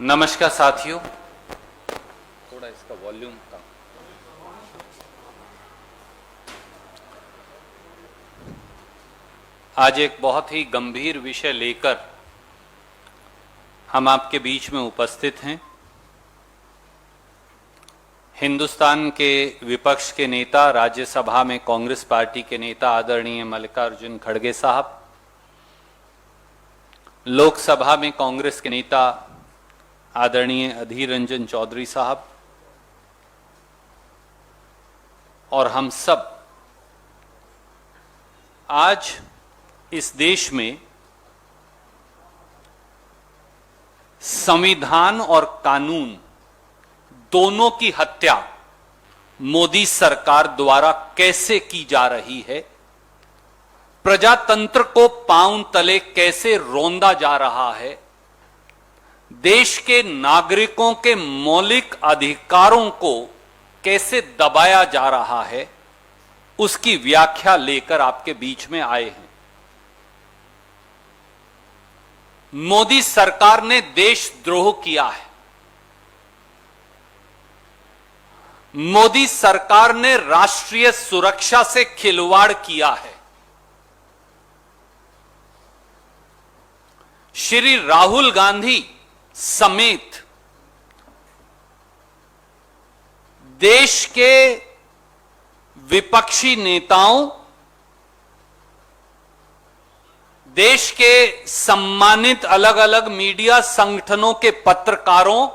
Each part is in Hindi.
नमस्कार साथियों, थोड़ा इसका वॉल्यूम कम। आज एक बहुत ही गंभीर विषय लेकर हम आपके बीच में उपस्थित हैं। हिंदुस्तान के विपक्ष के नेता, राज्यसभा में कांग्रेस पार्टी के नेता आदरणीय मल्लिकार्जुन खड़गे साहब, लोकसभा में कांग्रेस के नेता आदरणीय अधीर रंजन चौधरी साहब और हम सब आज इस देश में संविधान और कानून दोनों की हत्या मोदी सरकार द्वारा कैसे की जा रही है, प्रजातंत्र को पांव तले कैसे रौंदा जा रहा है, देश के नागरिकों के मौलिक अधिकारों को कैसे दबाया जा रहा है, उसकी व्याख्या लेकर आपके बीच में आए हैं। मोदी सरकार ने देशद्रोह किया है। मोदी सरकार ने राष्ट्रीय सुरक्षा से खिलवाड़ किया है। श्री राहुल गांधी समेत देश के विपक्षी नेताओं, देश के सम्मानित अलग अलग मीडिया संगठनों के पत्रकारों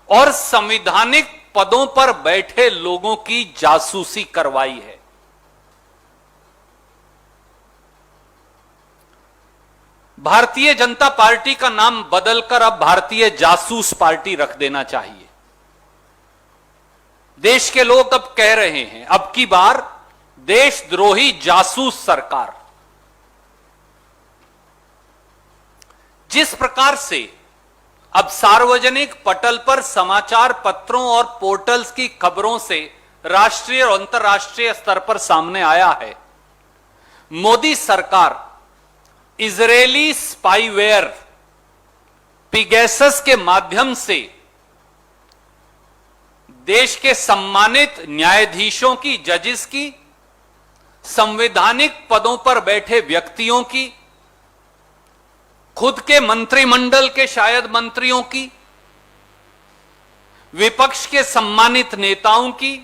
और संवैधानिक पदों पर बैठे लोगों की जासूसी करवाई है। भारतीय जनता पार्टी का नाम बदलकर अब भारतीय जासूस पार्टी रख देना चाहिए। देश के लोग अब कह रहे हैं, अब की बार देशद्रोही जासूस सरकार। जिस प्रकार से अब सार्वजनिक पटल पर समाचार पत्रों और पोर्टल्स की खबरों से राष्ट्रीय और अंतर्राष्ट्रीय स्तर पर सामने आया है, मोदी सरकार इजरायली स्पाईवेयर पिगैसस के माध्यम से देश के सम्मानित न्यायाधीशों की, जजेस की, संवैधानिक पदों पर बैठे व्यक्तियों की, खुद के मंत्रिमंडल के शायद मंत्रियों की, विपक्ष के सम्मानित नेताओं की,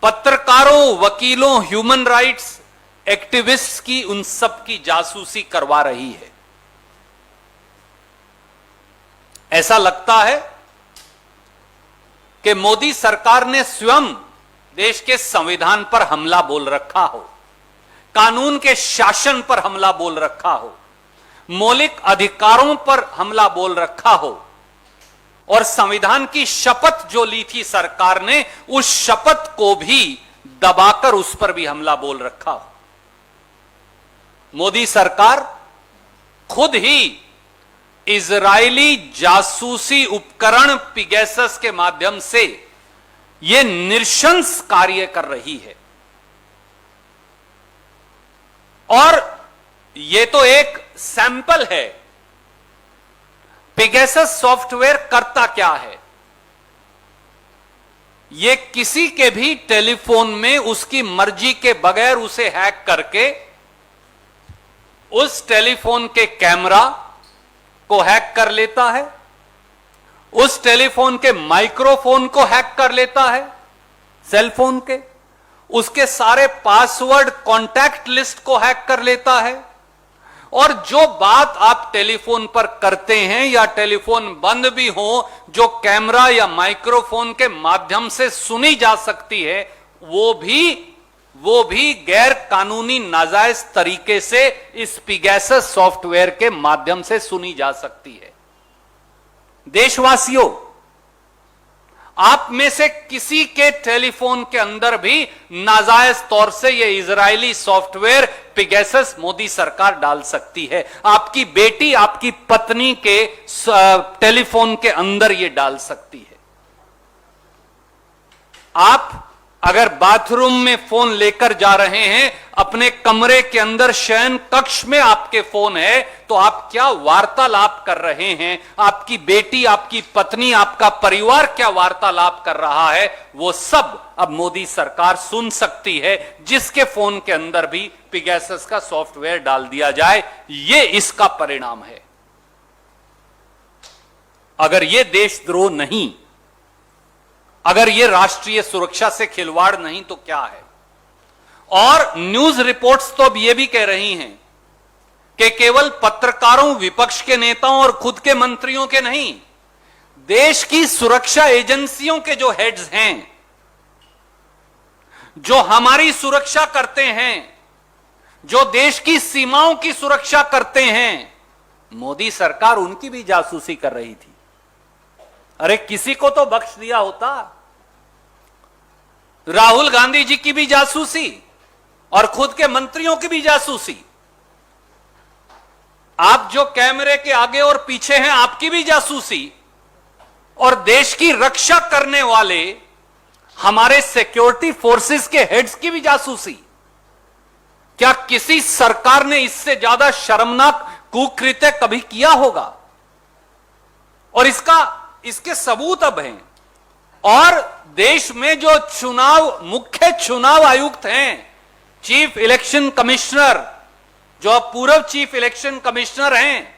पत्रकारों, वकीलों, ह्यूमन राइट्स एक्टिविस्ट्स की, उन सब की जासूसी करवा रही है। ऐसा लगता है कि मोदी सरकार ने स्वयं देश के संविधान पर हमला बोल रखा हो, कानून के शासन पर हमला बोल रखा हो, मौलिक अधिकारों पर हमला बोल रखा हो और संविधान की शपथ जो ली थी सरकार ने, उस शपथ को भी दबाकर उस पर भी हमला बोल रखा हो। मोदी सरकार खुद ही इजरायली जासूसी उपकरण पिगैसस के माध्यम से यह नृशंस कार्य कर रही है। और यह तो एक सैंपल है। पिगैसस सॉफ्टवेयर करता क्या है? यह किसी के भी टेलीफोन में उसकी मर्जी के बगैर उसे हैक करके उस टेलीफोन के कैमरा को हैक कर लेता है, उस टेलीफोन के माइक्रोफोन को हैक कर लेता है, सेलफोन के, उसके सारे पासवर्ड, कॉन्टैक्ट लिस्ट को हैक कर लेता है और जो बात आप टेलीफोन पर करते हैं या टेलीफोन बंद भी हो, जो कैमरा या माइक्रोफोन के माध्यम से सुनी जा सकती है, वो भी गैर कानूनी नाजायज तरीके से इस पिगैसस सॉफ्टवेयर के माध्यम से सुनी जा सकती है। देशवासियों, आप में से किसी के टेलीफोन के अंदर भी नाजायज तौर से यह इजरायली सॉफ्टवेयर पिगैसस मोदी सरकार डाल सकती है। आपकी बेटी, आपकी पत्नी के टेलीफोन के अंदर यह डाल सकती है। आप अगर बाथरूम में फोन लेकर जा रहे हैं, अपने कमरे के अंदर शयन कक्ष में आपके फोन है, तो आप क्या वार्तालाप कर रहे हैं, आपकी बेटी, आपकी पत्नी, आपका परिवार क्या वार्तालाप कर रहा है, वो सब अब मोदी सरकार सुन सकती है, जिसके फोन के अंदर भी पिगैसस का सॉफ्टवेयर डाल दिया जाए। ये इसका परिणाम है। अगर ये देशद्रोह नहीं, अगर ये राष्ट्रीय सुरक्षा से खिलवाड़ नहीं, तो क्या है? और न्यूज रिपोर्ट्स तो अब यह भी कह रही हैं कि केवल पत्रकारों, विपक्ष के नेताओं और खुद के मंत्रियों के नहीं, देश की सुरक्षा एजेंसियों के जो हेड्स हैं, जो हमारी सुरक्षा करते हैं, जो देश की सीमाओं की सुरक्षा करते हैं, मोदी सरकार उनकी भी जासूसी कर रही थी। अरे किसी को तो बख्श दिया होता। राहुल गांधी जी की भी जासूसी और खुद के मंत्रियों की भी जासूसी। आप जो कैमरे के आगे और पीछे हैं, आपकी भी जासूसी, और देश की रक्षा करने वाले हमारे सिक्योरिटी फोर्सेस के हेड्स की भी जासूसी। क्या किसी सरकार ने इससे ज्यादा शर्मनाक कुकृत्य कभी किया होगा? और इसके सबूत अब हैं। और देश में जो मुख्य चुनाव आयुक्त हैं, चीफ इलेक्शन कमिश्नर, जो पूर्व चीफ इलेक्शन कमिश्नर हैं,